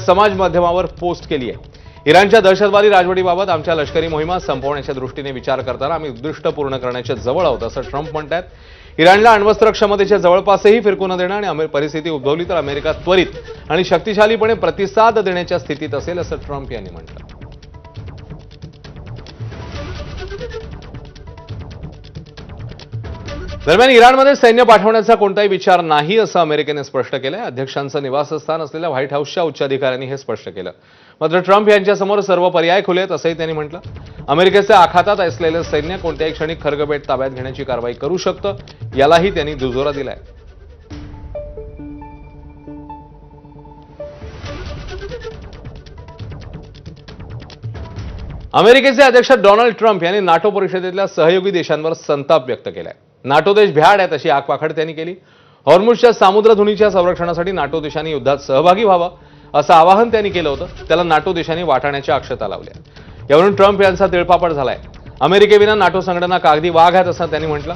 समाज माध्यमावर पोस्ट केली आहे। इराणच्या दहशतवादी राजवटीबाबत आमच्या लष्करी मोहिमा संपवण्याच्या दृष्टीने विचार करताना आम्ही उद्दिष्ट पूर्ण करण्याच्या जवळ आहोत असं ट्रम्प म्हणतात। इराणला अण्वस्त्र क्षमतेच्या जवळपासही फिरकू न देणं आणि परिस्थिती उद्भवली तर अमेरिका त्वरित आणि शक्तिशालीपणे प्रतिसाद देण्याच्या स्थितीत असेल असं ट्रम्प यांनी म्हटलं। दरम्यान इराणमध्ये सैन्य पाठवण्याचा कोणताही विचार नाही असं अमेरिकेने स्पष्ट केलंय। अध्यक्षांचं निवासस्थान असलेल्या व्हाईट हाऊसच्या उच्चाधिकाऱ्यांनी हे स्पष्ट केलं। मात्र ट्रम्प यांच्यासमोर सर्व पर्याय खुले आहेत असंही त्यांनी म्हटलं। अमेरिकेच्या आखातात असलेलं सैन्य कोणत्याही क्षणी खरगपेट ताब्यात घेण्याची कारवाई करू शकतं, यालाही त्यांनी दुजोरा दिलाय। अमेरिकेचे अध्यक्ष डोनाल्ड ट्रम्प यांनी नाटो परिषदेतल्या सहयोगी देशांवर संताप व्यक्त केलाय। नाटो देश भ्याड आहेत अशी आगपाखड त्यांनी केली। हॉर्मुझच्या सामुद्रधुनीच्या संरक्षणासाठी नाटो देशांनी युद्धात सहभागी व्हावं असं आवाहन त्यांनी केलं होतं, त्याला नाटो देशांनी वाटाण्याच्या अक्षता लावल्या। यावरून ट्रम्प यांचा तिळपापड झालाय। अमेरिकेविना नाटो संघटना कागदी वाघ आहेत असं त्यांनी म्हटलं।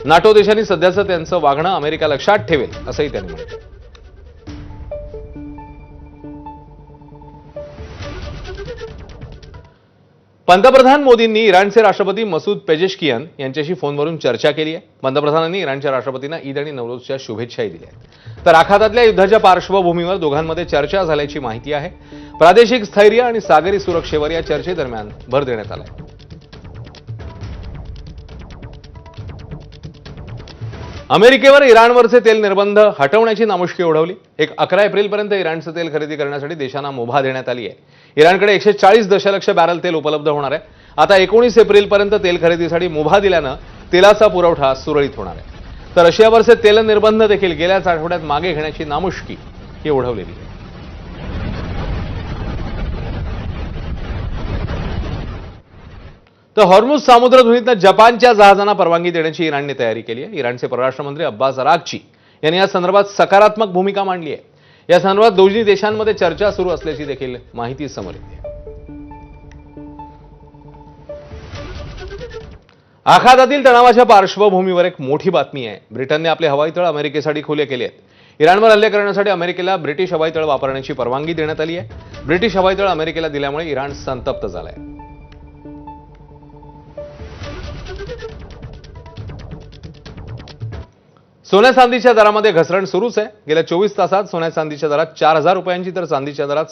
नाटो देशांनी सध्याचं त्यांचं वागणं अमेरिका लक्षात ठेवेल असंही त्यांनी म्हटलं। पंतप्रधान मोदींनी इराणचे राष्ट्रपती मसूद पेजेशकियान यांच्याशी फोनवरून चर्चा केली आहे। पंतप्रधानांनी इराणच्या राष्ट्रपतींना ईद आणि नवरोजच्या शुभेच्छाही दिल्या आहेत। तर आखातातल्या युद्धाच्या पार्श्वभूमीवर दोघांमध्ये चर्चा झाल्याची माहिती आहे। प्रादेशिक स्थैर्य आणि सागरी सुरक्षेवर या चर्चेदरम्यान भर देण्यात आलाय। अमेरिकेवर इराणवरचे तेल निर्बंध हटवण्याची नामुष्की ओढवली। 11 एप्रिलपर्यंत इराणचं तेल खरेदी करण्यासाठी देशांना मुभा देण्यात आली आहे। इराणकडे 140 दशलक्ष बॅरल तेल उपलब्ध होणार आहे। आता 19 एप्रिलपर्यंत तेल खरेदीसाठी मुभा दिल्यानं तेलाचा पुरवठा सुरळीत होणार आहे। तर रशियावरचे तेल निर्बंध देखील गेल्याच आठवड्यात मागे घेण्याची नामुष्की ही ओढवलेली आहे। तर हॉर्मुझ सामुद्रधुनीतनं जपानच्या जहाजांना परवानगी देण्याची इराणने तयारी केली आहे। इराणचे परराष्ट्र मंत्री अब्बास अराक्ची यांनी या संदर्भात सकारात्मक भूमिका मांडली आहे। या संदर्भात दोन्ही देशांमध्ये चर्चा सुरू असल्याची देखील माहिती समोर येते। आखातातील तणावाच्या पार्श्वभूमीवर एक मोठी बातमी आहे। ब्रिटनने आपले हवाई तळ अमेरिकेसाठी खुले केले आहेत। इराणवर हल्ले करण्यासाठी अमेरिकेला ब्रिटिश हवाई तळ वापरण्याची परवानगी देण्यात आली आहे। ब्रिटिश हवाई तळ अमेरिकेला दिल्यामुळे इराण संतप्त झालाय। सोन्या चांदीच्या दरामध्ये घसरण सुरूच आहे। गेल्या 24 तासात सोन्या चांदीच्या दरात 4000 रुपयांची तर चांदीच्या दरात